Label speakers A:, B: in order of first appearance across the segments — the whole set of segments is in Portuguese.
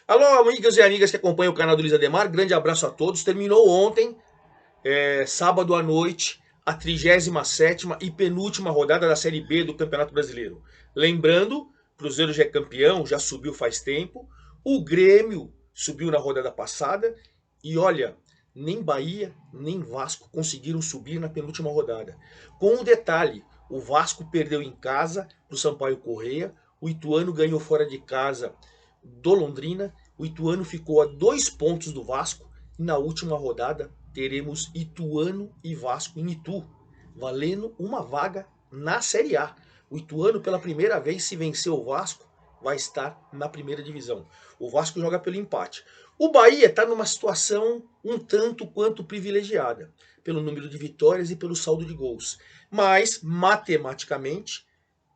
A: Alô, amigas e amigas que acompanham o canal do Luiz Ademar, grande abraço a todos. Terminou ontem, sábado à noite, a 37ª e penúltima rodada da Série B do Campeonato Brasileiro. Lembrando, Cruzeiro já é campeão, já subiu faz tempo. O Grêmio subiu na rodada passada. E olha, nem Bahia, nem Vasco conseguiram subir na penúltima rodada. Com um detalhe, o Vasco perdeu em casa para o Sampaio Corrêa. O Ituano ganhou fora de casa do Londrina. O Ituano ficou a 2 pontos do Vasco. E na última rodada teremos Ituano e Vasco em Itu, valendo uma vaga na Série A. O Ituano, pela primeira vez, se vencer o Vasco, vai estar na primeira divisão. O Vasco joga pelo empate. O Bahia está numa situação um tanto quanto privilegiada, pelo número de vitórias e pelo saldo de gols. Mas, matematicamente,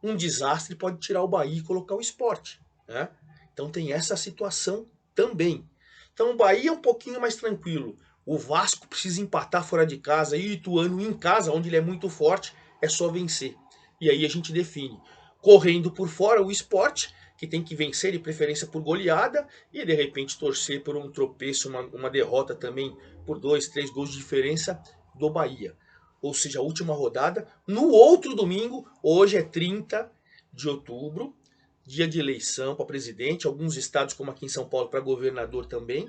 A: um desastre pode tirar o Bahia e colocar o Sport, né? Então tem essa situação também. Então o Bahia é um pouquinho mais tranquilo. O Vasco precisa empatar fora de casa e o Ituano em casa, onde ele é muito forte, é só vencer. E aí a gente define. Correndo por fora o Sport, que tem que vencer de preferência por goleada e de repente torcer por um tropeço, uma derrota também por 2, 3 gols de diferença do Bahia. Ou seja, a última rodada. No outro domingo, hoje é 30 de outubro, dia de eleição para presidente, alguns estados como aqui em São Paulo para governador também.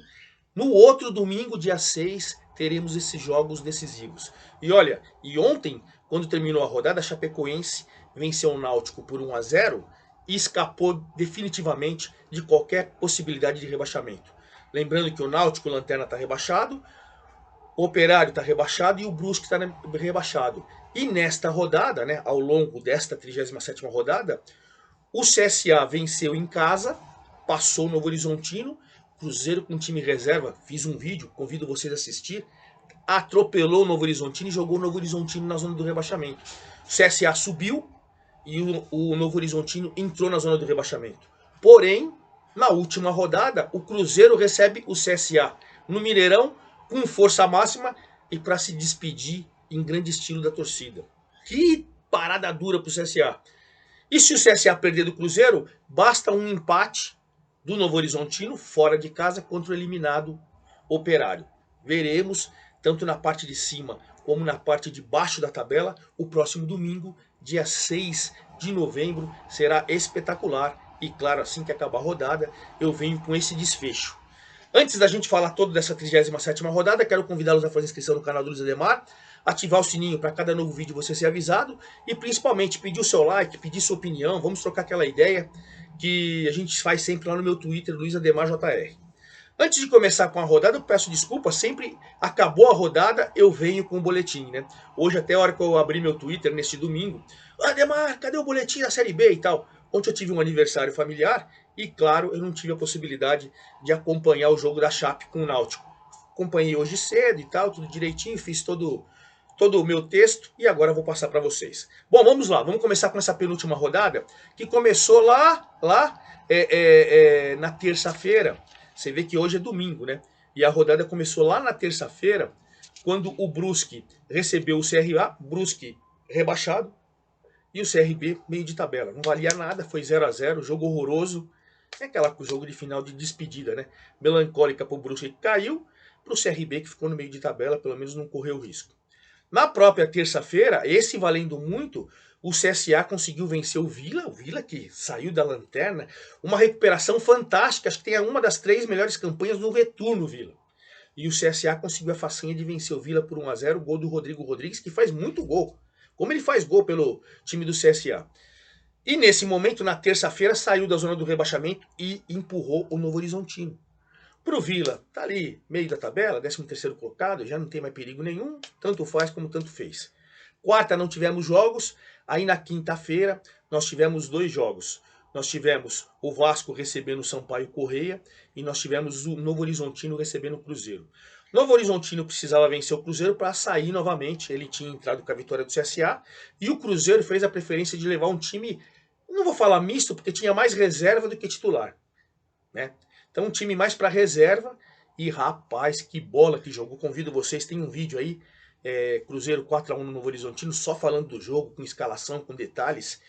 A: No outro domingo, dia 6, teremos esses jogos decisivos. E olha, e ontem, quando terminou a rodada, a Chapecoense venceu o Náutico por 1-0 e escapou definitivamente de qualquer possibilidade de rebaixamento. Lembrando que o Náutico, o Lanterna, está rebaixado, o Operário está rebaixado e o Brusque está rebaixado. E nesta rodada, né, ao longo desta 37ª rodada, o CSA venceu em casa, passou o Novo Horizontino, Cruzeiro com time reserva, fiz um vídeo, convido vocês a assistir, atropelou o Novo Horizontino e jogou o Novo Horizontino na zona do rebaixamento. O CSA subiu e o Novo Horizontino entrou na zona do rebaixamento. Porém, na última rodada, o Cruzeiro recebe o CSA no Mineirão com força máxima e para se despedir em grande estilo da torcida. Que parada dura para o CSA. E se o CSA perder do Cruzeiro, basta um empate do Novo Horizontino fora de casa contra o eliminado Operário. Veremos, tanto na parte de cima como na parte de baixo da tabela, o próximo domingo, dia 6 de novembro, será espetacular. E claro, assim que acabar a rodada, eu venho com esse desfecho. Antes da gente falar todo dessa 37ª rodada, quero convidá-los a fazer inscrição no canal do Luiz Ademar, ativar o sininho para cada novo vídeo você ser avisado e principalmente pedir o seu like, pedir sua opinião, vamos trocar aquela ideia que a gente faz sempre lá no meu Twitter, Luiz Ademar JR. Antes de começar com a rodada, eu peço desculpa, sempre acabou a rodada, eu venho com o boletim, né? Hoje até a hora que eu abri meu Twitter, neste domingo, Ademar, cadê o boletim da Série B e tal? Ontem eu tive um aniversário familiar e, claro, eu não tive a possibilidade de acompanhar o jogo da Chape com o Náutico. Acompanhei hoje cedo e tal, tudo direitinho, fiz todo o meu texto e agora eu vou passar para vocês. Bom, vamos lá, vamos começar com essa penúltima rodada que começou lá na terça-feira. Você vê que hoje é domingo, né? E a rodada começou lá na terça-feira, quando o Brusque recebeu o CRA, Brusque rebaixado, e o CRB meio de tabela. Não valia nada, foi 0-0, jogo horroroso. É aquela jogo de final de despedida, né? Melancólica pro Brusque que caiu, pro CRB que ficou no meio de tabela, pelo menos não correu risco. Na própria terça-feira, esse valendo muito, o CSA conseguiu vencer o Vila que saiu da lanterna, uma recuperação fantástica, acho que tem uma das 3 melhores campanhas no retorno, Vila. E o CSA conseguiu a façanha de vencer o Vila por 1-0, gol do Rodrigo Rodrigues, que faz muito gol. Como ele faz gol pelo time do CSA. E nesse momento, na terça-feira, saiu da zona do rebaixamento e empurrou o Novo Horizontino. Pro Vila, tá ali, meio da tabela, 13º colocado, já não tem mais perigo nenhum, tanto faz como tanto fez. Quarta não tivemos jogos, aí na quinta-feira nós tivemos 2 jogos. Nós tivemos o Vasco recebendo o Sampaio Corrêa e nós tivemos o Novo Horizontino recebendo o Cruzeiro. Novo Horizontino precisava vencer o Cruzeiro para sair novamente, ele tinha entrado com a vitória do CSA e o Cruzeiro fez a preferência de levar um time, não vou falar misto, porque tinha mais reserva do que titular, né? Então um time mais para reserva e rapaz, que bola que jogou. Convido vocês, tem um vídeo aí, Cruzeiro 4-1 no Novo Horizontino, só falando do jogo, com escalação, com detalhes.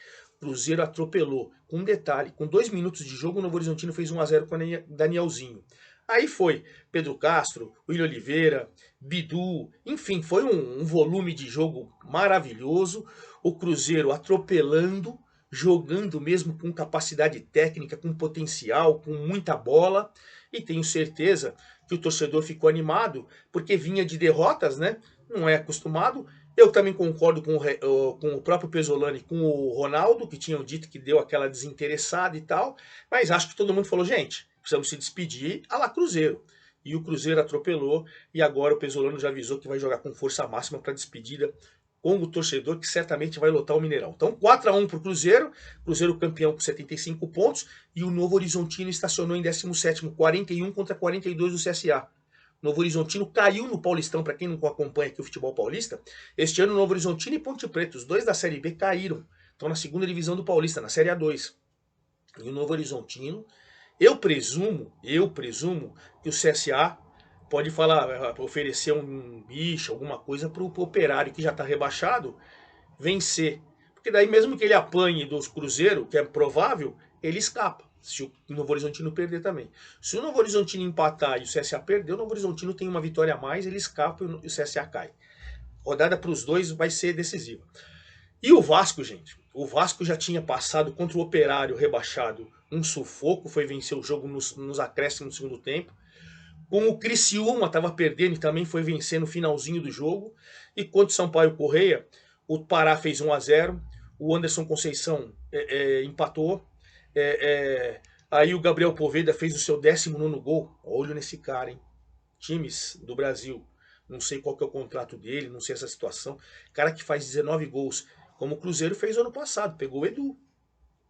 A: Cruzeiro atropelou. Com um detalhe, com 2 minutos de jogo, o Novo Horizontino fez 1 a 0 com o Danielzinho. Aí foi Pedro Castro, William Oliveira, Bidu, enfim, foi um volume de jogo maravilhoso. O Cruzeiro atropelando, jogando mesmo com capacidade técnica, com potencial, com muita bola. E tenho certeza que o torcedor ficou animado, porque vinha de derrotas, né? Não é acostumado. Eu também concordo com o próprio Pesolano e com o Ronaldo, que tinham dito que deu aquela desinteressada e tal. Mas acho que todo mundo falou, gente, precisamos se despedir a lá Cruzeiro. E o Cruzeiro atropelou, e agora o Pesolano já avisou que vai jogar com força máxima para despedida com o torcedor, que certamente vai lotar o Mineirão. Então 4 a 1 para o Cruzeiro, Cruzeiro campeão com 75 pontos, e o Novo Horizontino estacionou em 17º, 41 contra 42 do CSA. Novo Horizontino caiu no Paulistão, para quem não acompanha aqui o futebol paulista. Este ano, Novo Horizontino e Ponte Preta, os dois da Série B, caíram. Estão na segunda divisão do Paulista, na Série A2. E o Novo Horizontino, eu presumo que o CSA pode falar, oferecer um bicho, alguma coisa para o Operário, que já está rebaixado, vencer. Porque daí, mesmo que ele apanhe dos Cruzeiro, que é provável, ele escapa. Se o Novo Horizontino perder também. Se o Novo Horizontino empatar e o CSA perder, o Novo Horizontino tem uma vitória a mais, ele escapa e o CSA cai. Rodada para os dois vai ser decisiva. E o Vasco, gente? O Vasco já tinha passado contra o Operário rebaixado um sufoco, foi vencer o jogo nos acréscimos do segundo tempo. Com o Criciúma estava perdendo e também foi vencer no finalzinho do jogo. E contra o Sampaio Correia, o Pará fez 1 a 0, o Anderson Conceição empatou. Aí o Gabriel Poveda fez o seu 19º gol. Olho nesse cara, hein? Times do Brasil, não sei qual que é o contrato dele, não sei essa situação. Cara que faz 19 gols, como o Cruzeiro fez ano passado, pegou o Edu.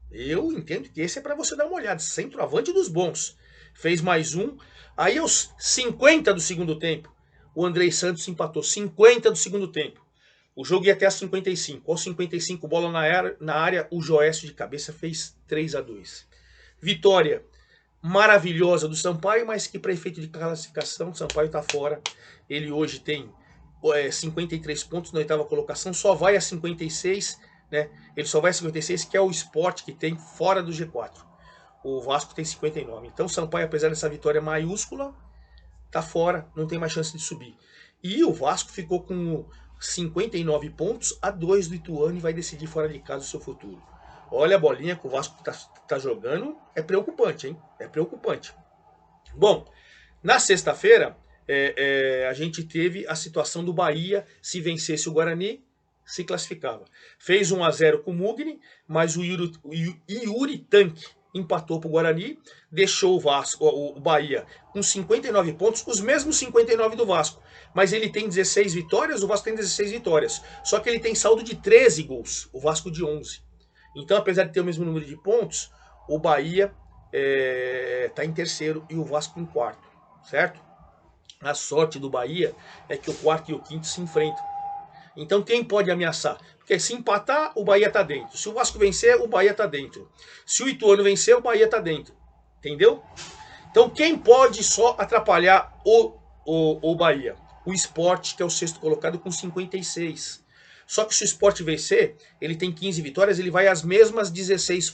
A: Eu entendo que esse é para você dar uma olhada, centroavante dos bons. Fez mais um. Aí aos 50 do segundo tempo, o Andrei Santos empatou. 50 do segundo tempo. O jogo ia até a 55. Aos 55, bola na área, o Joécio de cabeça fez 3 a 2. Vitória maravilhosa do Sampaio, mas que para efeito de classificação, o Sampaio está fora. Ele hoje tem 53 pontos na 8ª colocação, só vai a 56, né? Ele só vai a 56, que é o Sport que tem fora do G4. O Vasco tem 59. Então o Sampaio, apesar dessa vitória maiúscula, tá fora, não tem mais chance de subir. E o Vasco ficou com 59 pontos a 2 do Ituano e vai decidir fora de casa o seu futuro. Olha a bolinha que o Vasco tá jogando, é preocupante, hein? É preocupante. Bom, na sexta-feira, a gente teve a situação do Bahia, se vencesse o Guarani, se classificava. Fez 1 a 0 com o Mugni, mas o Yuri Tanque empatou para o Guarani, deixou o Bahia com 59 pontos, os mesmos 59 do Vasco. Mas ele tem 16 vitórias, o Vasco tem 16 vitórias. Só que ele tem saldo de 13 gols, o Vasco de 11. Então, apesar de ter o mesmo número de pontos, o Bahia está em terceiro e o Vasco em quarto, certo? A sorte do Bahia é que o quarto e o quinto se enfrentam. Então quem pode ameaçar? Porque se empatar, o Bahia está dentro. Se o Vasco vencer, o Bahia está dentro. Se o Ituano vencer, o Bahia está dentro. Entendeu? Então quem pode só atrapalhar o Bahia? O Sport, que é o sexto colocado com 56. Só que se o Sport vencer, ele tem 15 vitórias, ele vai às mesmas 16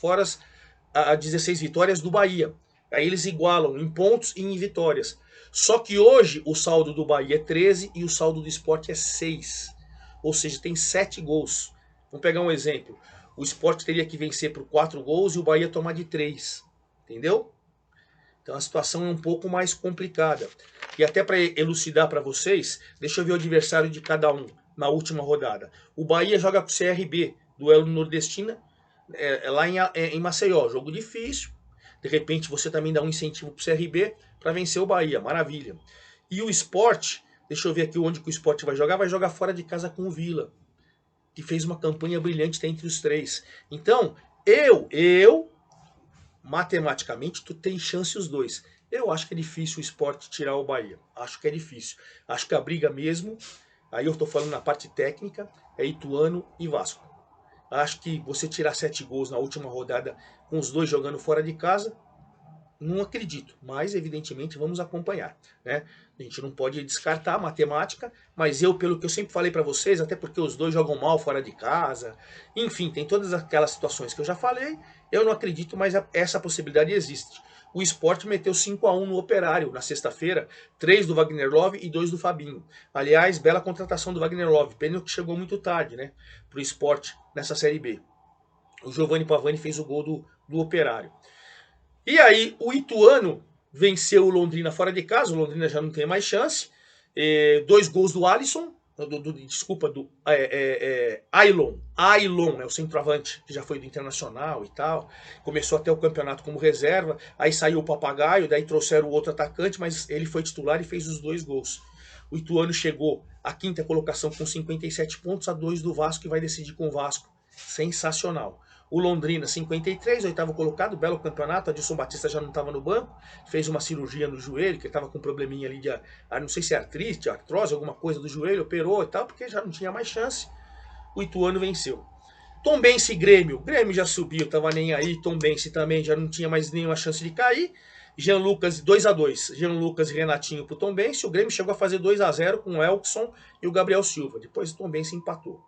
A: vitórias do Bahia. Aí eles igualam em pontos e em vitórias. Só que hoje o saldo do Bahia é 13 e o saldo do Sport é 6. Ou seja, tem 7 gols. Vamos pegar um exemplo. O Sport teria que vencer por 4 gols e o Bahia tomar de 3. Entendeu? Então a situação é um pouco mais complicada. E até para elucidar para vocês, deixa eu ver o adversário de cada um na última rodada. O Bahia joga com o CRB, duelo nordestina, lá em Maceió. Jogo difícil. De repente você também dá um incentivo para o CRB para vencer o Bahia. Maravilha. E o Sport, deixa eu ver aqui onde que o Sport vai jogar fora de casa com o Vila, que fez uma campanha brilhante entre os três. Então, matematicamente, tu tem chance os dois. Eu acho que é difícil o Sport tirar o Bahia. Acho que é difícil. Acho que a briga mesmo, aí eu estou falando na parte técnica, é Ituano e Vasco. Acho que você tirar 7 gols na última rodada, com os dois jogando fora de casa, Não acredito, mas evidentemente vamos acompanhar, né? A gente não pode descartar a matemática, mas eu, pelo que eu sempre falei para vocês, até porque os dois jogam mal fora de casa, enfim, tem todas aquelas situações que eu já falei, eu não acredito, mas essa possibilidade existe. O Sport meteu 5-1 no Operário na sexta-feira, 3 do Wagner Love e 2 do Fabinho. Aliás, bela contratação do Wagner Love, pena que chegou muito tarde, né, pro Sport nessa Série B. O Giovanni Pavani fez o gol do Operário. E aí o Ituano venceu o Londrina fora de casa, o Londrina já não tem mais chance. 2 gols do Alisson, do Ailon, o centroavante, que já foi do Internacional e tal. Começou até o campeonato como reserva, aí saiu o Papagaio, daí trouxeram o outro atacante, mas ele foi titular e fez os 2 gols. O Ituano chegou à 5ª colocação com 57 pontos, a 2 do Vasco, que vai decidir com o Vasco. Sensacional. O Londrina, 53, 8º colocado, belo campeonato. Adilson Batista já não estava no banco, fez uma cirurgia no joelho, que estava com um probleminha ali de, não sei se é artrite, artrose, alguma coisa do joelho, operou e tal, porque já não tinha mais chance. O Ituano venceu. Tombense e Grêmio. Grêmio já subiu, estava nem aí. Tombense também já não tinha mais nenhuma chance de cair. Jean Lucas, 2-2. Jean Lucas e Renatinho pro Tombense. O Grêmio chegou a fazer 2-0 com o Elkson e o Gabriel Silva. Depois o Tombense empatou.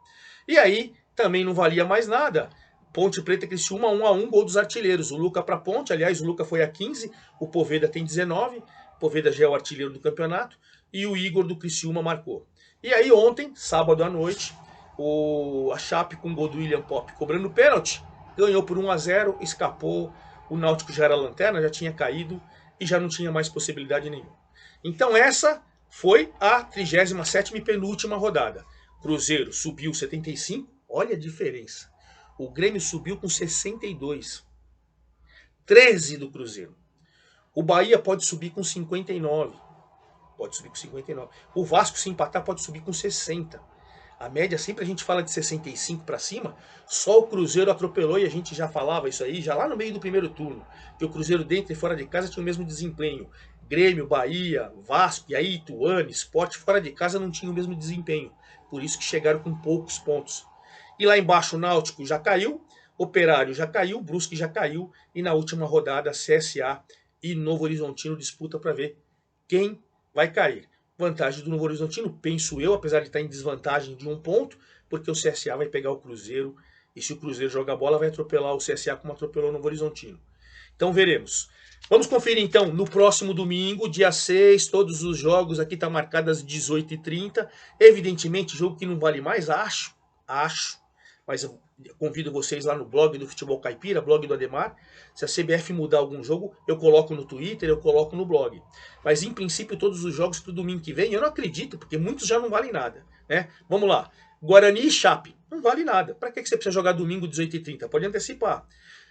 A: E aí, também não valia mais nada. Ponte Preta e Criciúma 1-1, gol dos artilheiros. O Luca para Ponte, aliás, o Luca foi a 15, o Poveda tem 19, o Poveda já é o artilheiro do campeonato, e o Igor do Criciúma marcou. E aí ontem, sábado à noite, a Chape com o gol do William Pop cobrando pênalti, ganhou por 1-0, escapou, o Náutico já era lanterna, já tinha caído e já não tinha mais possibilidade nenhuma. Então essa foi a 37ª e penúltima rodada. Cruzeiro subiu 75, olha a diferença. O Grêmio subiu com 62. 13 do Cruzeiro. O Bahia pode subir com 59. Pode subir com 59. O Vasco, se empatar, pode subir com 60. A média, sempre a gente fala de 65 para cima, só o Cruzeiro atropelou e a gente já falava isso aí, já lá no meio do primeiro turno, que o Cruzeiro dentro e fora de casa tinha o mesmo desempenho. Grêmio, Bahia, Vasco, e aí Ituano, Sport, fora de casa não tinha o mesmo desempenho. Por isso que chegaram com poucos pontos. E lá embaixo o Náutico já caiu, Operário já caiu, Brusque já caiu. E na última rodada CSA e Novo Horizontino disputa para ver quem vai cair. Vantagem do Novo Horizontino, penso eu, apesar de estar em desvantagem de 1 ponto, porque o CSA vai pegar o Cruzeiro. E se o Cruzeiro jogar bola, vai atropelar o CSA como atropelou o Novo Horizontino. Então veremos. Vamos conferir então no próximo domingo, dia 6, todos os jogos. Aqui está marcado às 18h30. Evidentemente, jogo que não vale mais, acho. Mas eu convido vocês lá no blog do Futebol Caipira, blog do Ademar. Se a CBF mudar algum jogo, eu coloco no Twitter, eu coloco no blog. Mas em princípio todos os jogos para o domingo que vem, eu não acredito, porque muitos já não valem nada, né? Vamos lá, Guarani e Chape, não vale nada. Para que você precisa jogar domingo 18h30? Pode antecipar.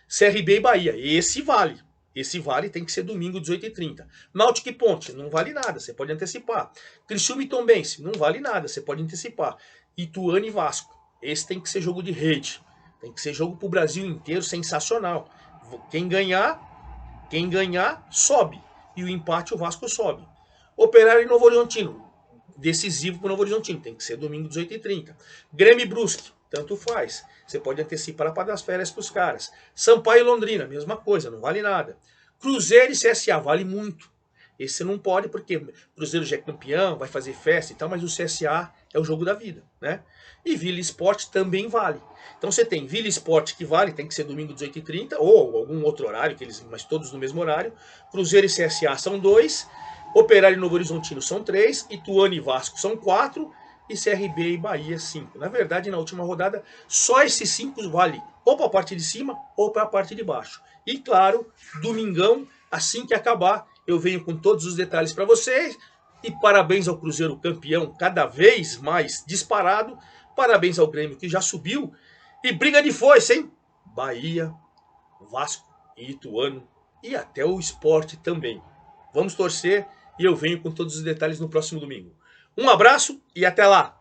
A: CRB e Bahia, esse vale. Esse vale, tem que ser domingo 18h30. Náutico e Ponte, não vale nada, você pode antecipar. Criciúma e Tombense, não vale nada, você pode antecipar. Ituano e Vasco. Esse tem que ser jogo de rede. Tem que ser jogo pro Brasil inteiro, sensacional. Quem ganhar, sobe. E o empate, o Vasco sobe. Operário e Novo Horizontino. Decisivo pro Novo Horizontino. Tem que ser domingo 18h30. Grêmio e Brusque. Tanto faz. Você pode antecipar para dar as férias pros caras. Sampaio e Londrina. Mesma coisa, não vale nada. Cruzeiro e CSA. Vale muito. Esse não pode, porque o Cruzeiro já é campeão, vai fazer festa e tal, mas o CSA é o jogo da vida, né? E Vila Esporte também vale. Então você tem Vila Esporte que vale, tem que ser domingo 18h30, ou algum outro horário, mas todos no mesmo horário. Cruzeiro e CSA são 2, Operário e Novo Horizontino são 3, Ituano e Vasco são 4, e CRB e Bahia 5. Na verdade, na última rodada, só esses 5 vale ou para a parte de cima ou para a parte de baixo. E claro, domingão, assim que acabar, eu venho com todos os detalhes para vocês. E parabéns ao Cruzeiro campeão, cada vez mais disparado. Parabéns ao Grêmio que já subiu. E briga de foice, hein? Bahia, Vasco e Ituano. E até o Sport também. Vamos torcer e eu venho com todos os detalhes no próximo domingo. Um abraço e até lá!